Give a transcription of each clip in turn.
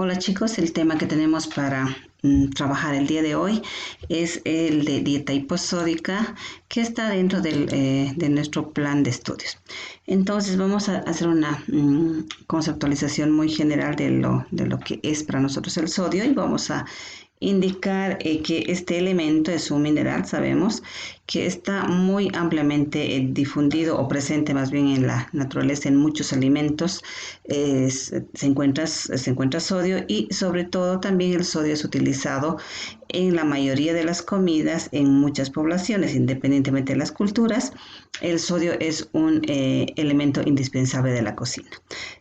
Hola chicos, el tema que tenemos para trabajar el día de hoy es el de dieta hiposódica que está dentro de nuestro plan de estudios. Entonces vamos a hacer una conceptualización muy general de lo que es para nosotros el sodio y vamos a indicar que este elemento es un mineral, sabemos que está muy ampliamente difundido o presente más bien en la naturaleza en muchos alimentos. Se encuentra sodio y sobre todo también el sodio es utilizado en la mayoría de las comidas en muchas poblaciones, independientemente de las culturas. El sodio es un elemento indispensable de la cocina.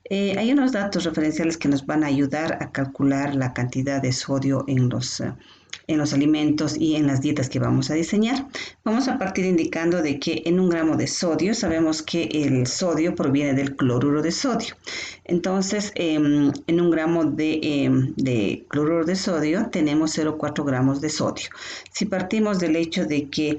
Hay unos datos referenciales que nos van a ayudar a calcular la cantidad de sodio en los alimentos y en las dietas que vamos a diseñar. Vamos a partir indicando de que en un gramo de sodio sabemos que el sodio proviene del cloruro de sodio. Entonces, en un gramo de cloruro de sodio tenemos 0,4 gramos de sodio. Si partimos del hecho de que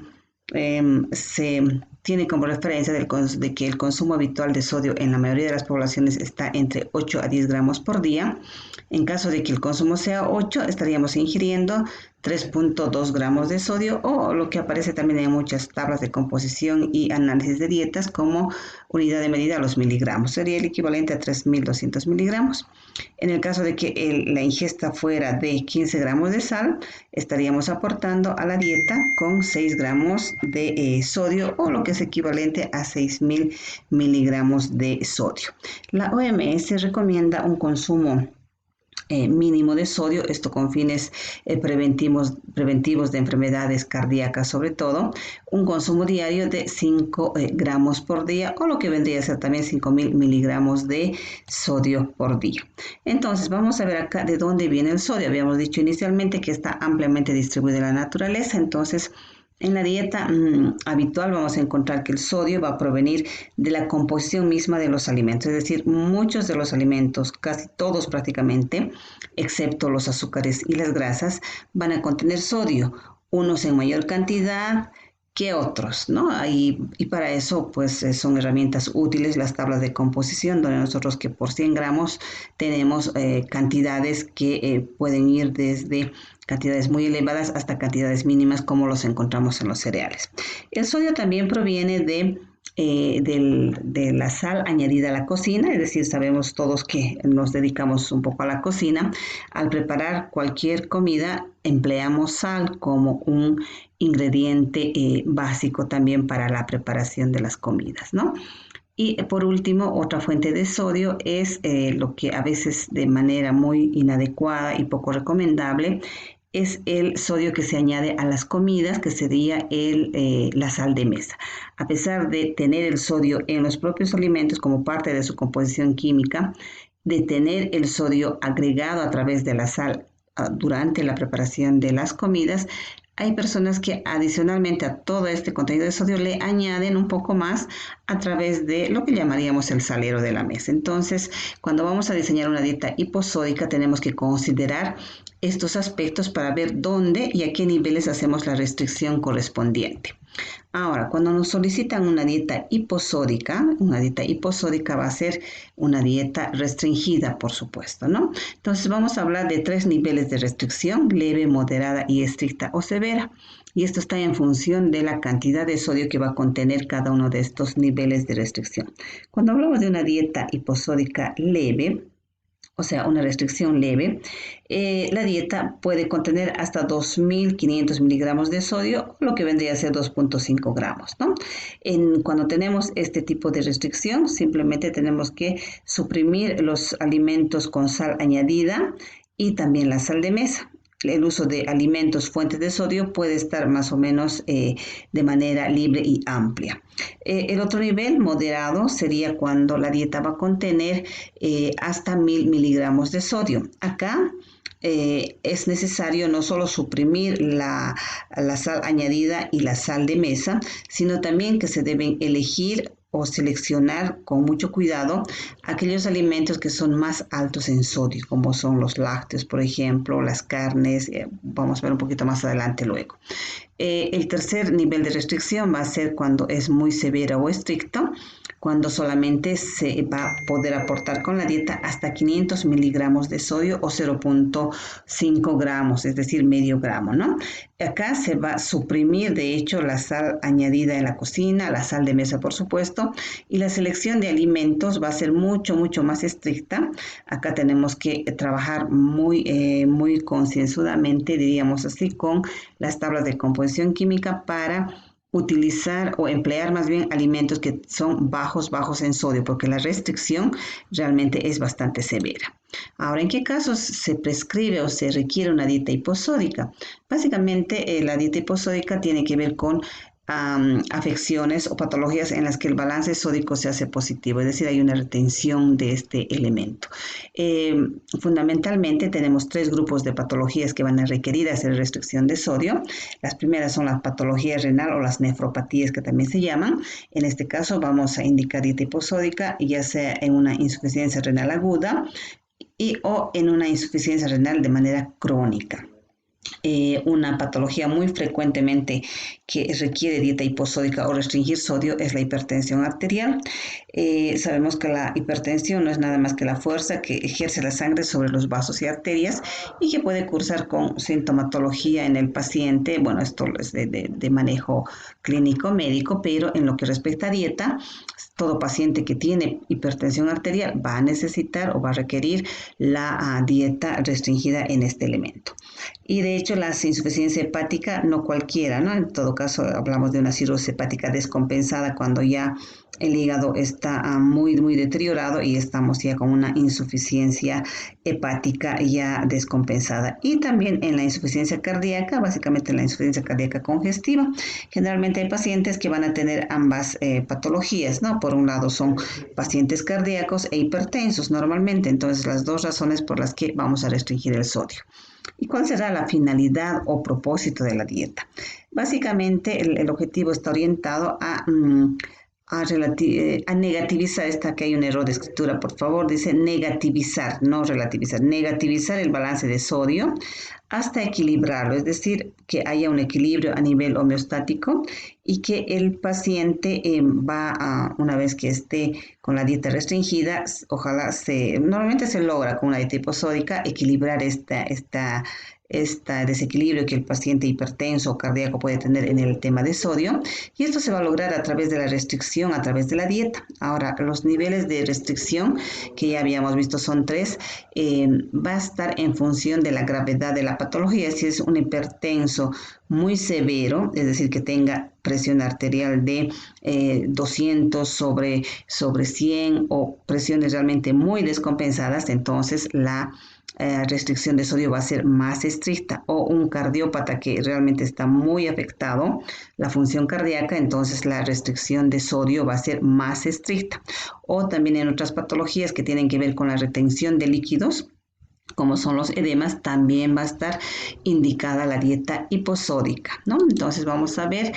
se tiene como referencia de que el consumo habitual de sodio en la mayoría de las poblaciones está entre 8 a 10 gramos por día. En caso de que el consumo sea 8, estaríamos ingiriendo 3,2 gramos de sodio, o lo que aparece también en muchas tablas de composición y análisis de dietas como unidad de medida, los miligramos. Sería el equivalente a 3.200 miligramos. En el caso de que la ingesta fuera de 15 gramos de sal, estaríamos aportando a la dieta con 6 gramos de sodio, o lo que es equivalente a 6.000 miligramos de sodio. La OMS recomienda un consumo mínimo de sodio, esto con fines preventivos de enfermedades cardíacas sobre todo, un consumo diario de 5 gramos por día, o lo que vendría a ser también 5.000 miligramos de sodio por día. Entonces vamos a ver acá de dónde viene el sodio. Habíamos dicho inicialmente que está ampliamente distribuido en la naturaleza. Entonces en la dieta habitual vamos a encontrar que el sodio va a provenir de la composición misma de los alimentos, es decir, muchos de los alimentos, casi todos prácticamente, excepto los azúcares y las grasas, van a contener sodio, unos en mayor cantidad que otros, ¿no? Y para eso, pues, son herramientas útiles las tablas de composición, donde nosotros que por 100 gramos tenemos cantidades que pueden ir desde cantidades muy elevadas hasta cantidades mínimas, como los encontramos en los cereales. El sodio también proviene de la sal añadida a la cocina, es decir, sabemos todos que nos dedicamos un poco a la cocina. Al preparar cualquier comida empleamos sal como un ingrediente básico también para la preparación de las comidas, ¿no? Y por último, otra fuente de sodio es lo que a veces de manera muy inadecuada y poco recomendable es el sodio que se añade a las comidas, que sería la sal de mesa. A pesar de tener el sodio en los propios alimentos como parte de su composición química, de tener el sodio agregado a través de la sal durante la preparación de las comidas, hay personas que adicionalmente a todo este contenido de sodio le añaden un poco más a través de lo que llamaríamos el salero de la mesa. Entonces, cuando vamos a diseñar una dieta hiposódica, tenemos que considerar estos aspectos para ver dónde y a qué niveles hacemos la restricción correspondiente. Ahora, cuando nos solicitan una dieta hiposódica va a ser una dieta restringida, por supuesto, ¿no? Entonces vamos a hablar de 3 niveles de restricción: leve, moderada y estricta o severa. Y esto está en función de la cantidad de sodio que va a contener cada uno de estos niveles de restricción. Cuando hablamos de una dieta hiposódica leve, o sea, una restricción leve, la dieta puede contener hasta 2.500 miligramos de sodio, lo que vendría a ser 2,5 gramos, ¿no? Cuando tenemos este tipo de restricción, simplemente tenemos que suprimir los alimentos con sal añadida y también la sal de mesa. El uso de alimentos fuentes de sodio puede estar más o menos de manera libre y amplia. El otro nivel moderado sería cuando la dieta va a contener hasta 1.000 miligramos de sodio. Acá es necesario no solo suprimir la sal añadida y la sal de mesa, sino también que se deben elegir o seleccionar con mucho cuidado aquellos alimentos que son más altos en sodio, como son los lácteos, por ejemplo, las carnes. Vamos a ver un poquito más adelante luego. El tercer nivel de restricción va a ser cuando es muy severa o estricto. cuando solamente se va a poder aportar con la dieta hasta 500 miligramos de sodio o 0.5 gramos, es decir, medio gramo, ¿no? Acá se va a suprimir, de hecho, la sal añadida en la cocina, la sal de mesa, por supuesto, y la selección de alimentos va a ser mucho, mucho más estricta. Acá tenemos que trabajar muy concienzudamente, diríamos así, con las tablas de composición química para utilizar o emplear más bien alimentos que son bajos en sodio, porque la restricción realmente es bastante severa. Ahora, ¿en qué casos se prescribe o se requiere una dieta hiposódica? Básicamente, la dieta hiposódica tiene que ver con afecciones o patologías en las que el balance sódico se hace positivo, es decir, hay una retención de este elemento. Fundamentalmente tenemos 3 grupos de patologías que van a requerir hacer restricción de sodio. Las primeras son la patología renal o las nefropatías, que también se llaman. En este caso vamos a indicar dieta hiposódica, ya sea en una insuficiencia renal aguda o en una insuficiencia renal de manera crónica. Una patología muy frecuentemente que requiere dieta hiposódica o restringir sodio es la hipertensión arterial. Sabemos que la hipertensión no es nada más que la fuerza que ejerce la sangre sobre los vasos y arterias y que puede cursar con sintomatología en el paciente. Bueno, esto es de manejo clínico médico, pero en lo que respecta a dieta, todo paciente que tiene hipertensión arterial va a necesitar o va a requerir la dieta restringida en este elemento. Y de hecho la insuficiencia hepática, no cualquiera, ¿no? En todo caso hablamos de una cirrosis hepática descompensada cuando ya el hígado está muy deteriorado y estamos ya con una insuficiencia hepática ya descompensada. Y también en la insuficiencia cardíaca, básicamente en la insuficiencia cardíaca congestiva, generalmente hay pacientes que van a tener ambas patologías, ¿no? Por un lado son pacientes cardíacos e hipertensos normalmente, entonces las 2 razones por las que vamos a restringir el sodio. ¿Y cuál será la finalidad o propósito de la dieta? Básicamente el objetivo está orientado a negativizar, que hay un error de escritura, por favor, dice negativizar, no relativizar, negativizar el balance de sodio hasta equilibrarlo, es decir, que haya un equilibrio a nivel homeostático y que el paciente una vez que esté con la dieta restringida, normalmente se logra con una dieta hiposódica equilibrar este desequilibrio que el paciente hipertenso o cardíaco puede tener en el tema de sodio, y esto se va a lograr a través de la restricción, a través de la dieta. Ahora, los niveles de restricción que ya habíamos visto son 3, va a estar en función de la gravedad de la patología. Si es un hipertenso muy severo, es decir, que tenga presión arterial de 200 sobre 100 o presiones realmente muy descompensadas, entonces la restricción de sodio va a ser más estricta. O un cardiópata que realmente está muy afectado la función cardíaca, entonces la restricción de sodio va a ser más estricta. O también en otras patologías que tienen que ver con la retención de líquidos, como son los edemas, también va a estar indicada la dieta hiposódica, ¿no? Entonces vamos a ver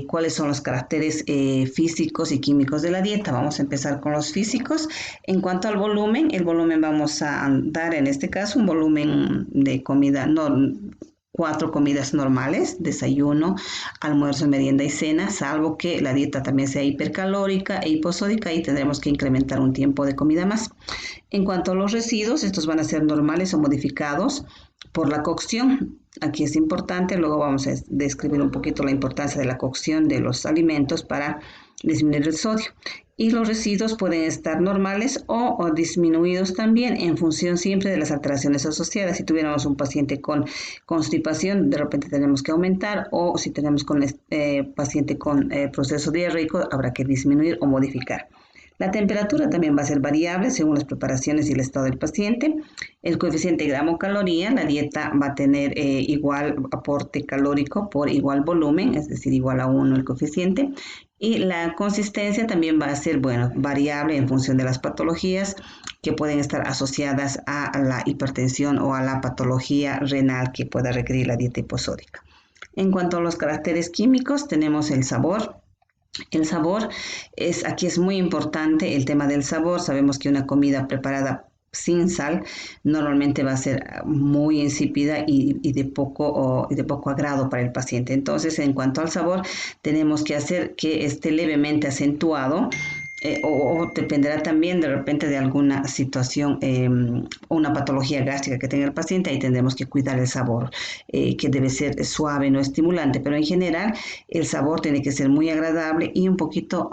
cuáles son los caracteres físicos y químicos de la dieta. Vamos a empezar con los físicos. En cuanto al volumen, el volumen vamos a dar en este caso un volumen de comida, no 4 comidas normales, desayuno, almuerzo, merienda y cena, salvo que la dieta también sea hipercalórica e hiposódica y tendremos que incrementar un tiempo de comida más. En cuanto a los residuos, estos van a ser normales o modificados por la cocción. Aquí es importante, luego vamos a describir un poquito la importancia de la cocción de los alimentos para disminuir el sodio. Y los residuos pueden estar normales o disminuidos también en función siempre de las alteraciones asociadas. Si tuviéramos un paciente con constipación, de repente tenemos que aumentar, o si tenemos con paciente con proceso diarreico, habrá que disminuir o modificar. La temperatura también va a ser variable según las preparaciones y el estado del paciente. El coeficiente gramo-caloría, la dieta va a tener igual aporte calórico por igual volumen, es decir, igual a 1 el coeficiente. Y la consistencia también va a ser, variable en función de las patologías que pueden estar asociadas a la hipertensión o a la patología renal que pueda requerir la dieta hiposódica. En cuanto a los caracteres químicos, tenemos el sabor. El sabor aquí es muy importante el tema del sabor. Sabemos que una comida preparada sin sal normalmente va a ser muy insípida y de poco agrado para el paciente. Entonces, en cuanto al sabor, tenemos que hacer que esté levemente acentuado o dependerá también de repente de alguna situación o una patología gástrica que tenga el paciente, ahí tendremos que cuidar el sabor, que debe ser suave, no estimulante, pero en general el sabor tiene que ser muy agradable y un poquito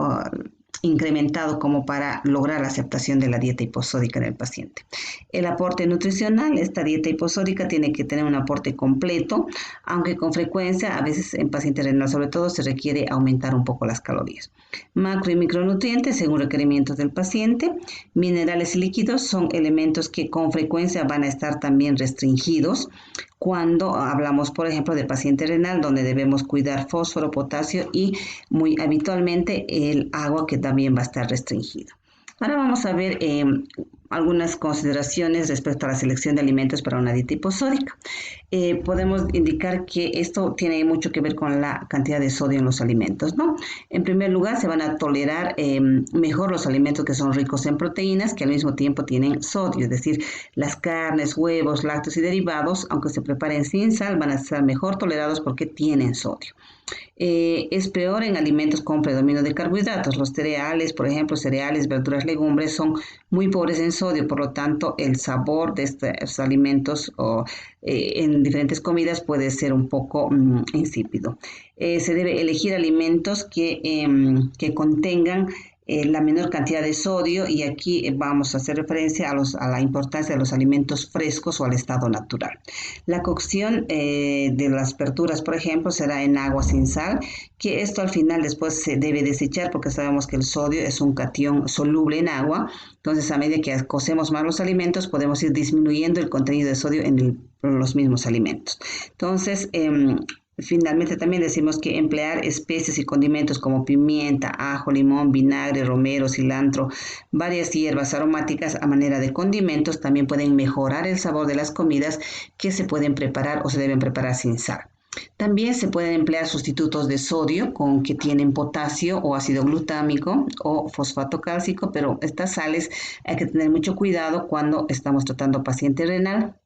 incrementado como para lograr la aceptación de la dieta hiposódica en el paciente. El aporte nutricional, esta dieta hiposódica tiene que tener un aporte completo, aunque con frecuencia, a veces en pacientes renal sobre todo, se requiere aumentar un poco las calorías. Macro y micronutrientes según requerimientos del paciente. Minerales y líquidos son elementos que con frecuencia van a estar también restringidos cuando hablamos, por ejemplo, de paciente renal, donde debemos cuidar fósforo, potasio y muy habitualmente el agua, que también va a estar restringido. Ahora vamos a ver algunas consideraciones respecto a la selección de alimentos para una dieta hiposódica. Podemos indicar que esto tiene mucho que ver con la cantidad de sodio en los alimentos, ¿no? En primer lugar, se van a tolerar mejor los alimentos que son ricos en proteínas, que al mismo tiempo tienen sodio, es decir, las carnes, huevos, lácteos y derivados, aunque se preparen sin sal, van a ser mejor tolerados porque tienen sodio. Es peor en alimentos con predominio de carbohidratos. Los cereales, por ejemplo, cereales, verduras, legumbres, son muy pobres en sodio, por lo tanto, el sabor de estos alimentos en diferentes comidas puede ser un poco insípido. Se debe elegir alimentos que contengan la menor cantidad de sodio, y aquí vamos a hacer referencia a la importancia de los alimentos frescos o al estado natural. La cocción de las verduras, por ejemplo, será en agua sin sal, que esto al final después se debe desechar porque sabemos que el sodio es un catión soluble en agua. Entonces, a medida que cocemos más los alimentos, podemos ir disminuyendo el contenido de sodio en los mismos alimentos. Entonces, finalmente también decimos que emplear especies y condimentos como pimienta, ajo, limón, vinagre, romero, cilantro, varias hierbas aromáticas a manera de condimentos también pueden mejorar el sabor de las comidas que se pueden preparar o se deben preparar sin sal. También se pueden emplear sustitutos de sodio que tienen potasio o ácido glutámico o fosfato cálcico, pero estas sales hay que tener mucho cuidado cuando estamos tratando paciente renal,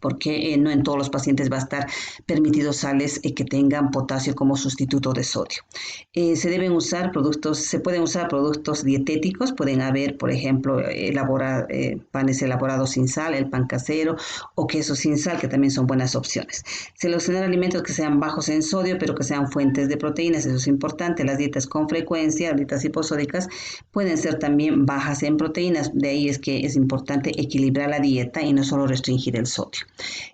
porque no en todos los pacientes va a estar permitido sales que tengan potasio como sustituto de sodio. Se pueden usar productos dietéticos, pueden haber, por ejemplo, panes elaborados sin sal, el pan casero o queso sin sal, que también son buenas opciones. Seleccionar alimentos que sean bajos en sodio, pero que sean fuentes de proteínas, eso es importante. Las dietas con frecuencia, dietas hiposódicas, pueden ser también bajas en proteínas, de ahí es que es importante equilibrar la dieta y no solo restringir el sodio.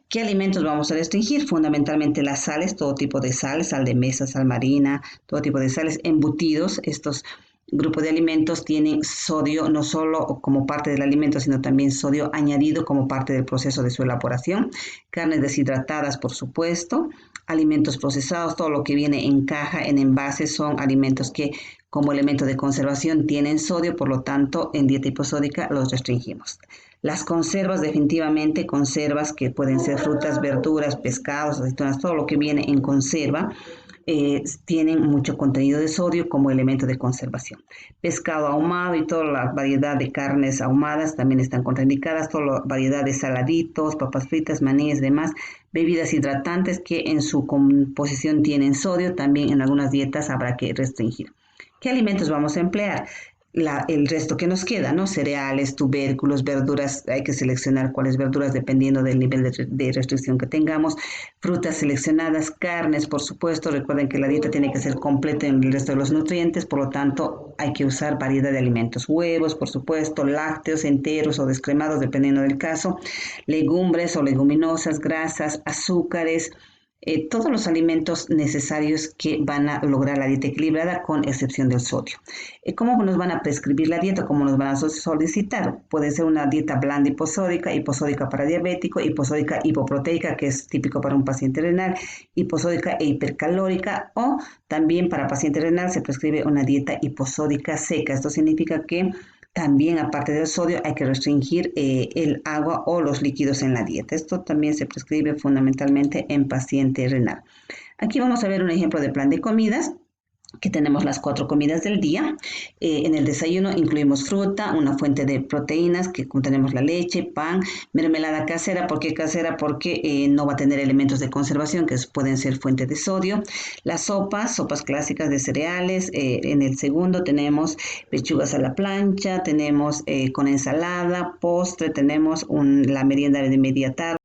¿Qué alimentos vamos a restringir? Fundamentalmente las sales, todo tipo de sal de mesa, sal marina, todo tipo de sales, embutidos. Estos grupos de alimentos tienen sodio no solo como parte del alimento, sino también sodio añadido como parte del proceso de su elaboración. Carnes deshidratadas, por supuesto. Alimentos procesados, todo lo que viene en caja, en envase, son alimentos que como elemento de conservación tienen sodio, por lo tanto, en dieta hiposódica los restringimos. Las conservas, definitivamente, conservas que pueden ser frutas, verduras, pescados, aceitunas, todo lo que viene en conserva, tienen mucho contenido de sodio como elemento de conservación. Pescado ahumado y toda la variedad de carnes ahumadas también están contraindicadas, toda la variedad de saladitos, papas fritas, maníes, demás, bebidas hidratantes que en su composición tienen sodio, también en algunas dietas habrá que restringir. ¿Qué alimentos vamos a emplear? El resto que nos queda, ¿no? Cereales, tubérculos, verduras, hay que seleccionar cuáles verduras dependiendo del nivel de restricción que tengamos, frutas seleccionadas, carnes, por supuesto. Recuerden que la dieta tiene que ser completa en el resto de los nutrientes, por lo tanto hay que usar variedad de alimentos, huevos, por supuesto, lácteos enteros o descremados, dependiendo del caso, legumbres o leguminosas, grasas, azúcares, todos los alimentos necesarios que van a lograr la dieta equilibrada, con excepción del sodio. ¿Cómo nos van a prescribir la dieta? ¿Cómo nos van a solicitar? Puede ser una dieta blanda hiposódica, hiposódica para diabético, hiposódica hipoproteica, que es típico para un paciente renal, hiposódica e hipercalórica, o también para paciente renal se prescribe una dieta hiposódica seca. Esto significa que también, aparte del sodio, hay que restringir el agua o los líquidos en la dieta. Esto también se prescribe fundamentalmente en paciente renal. Aquí vamos a ver un ejemplo de plan de comidas. que tenemos las 4 comidas del día. En el desayuno incluimos fruta, una fuente de proteínas, que contenemos la leche, pan, mermelada casera. ¿Por qué casera? Porque no va a tener elementos de conservación que pueden ser fuente de sodio. Las sopas clásicas de cereales. En el segundo tenemos pechugas a la plancha, tenemos con ensalada, postre, tenemos la merienda de media tarde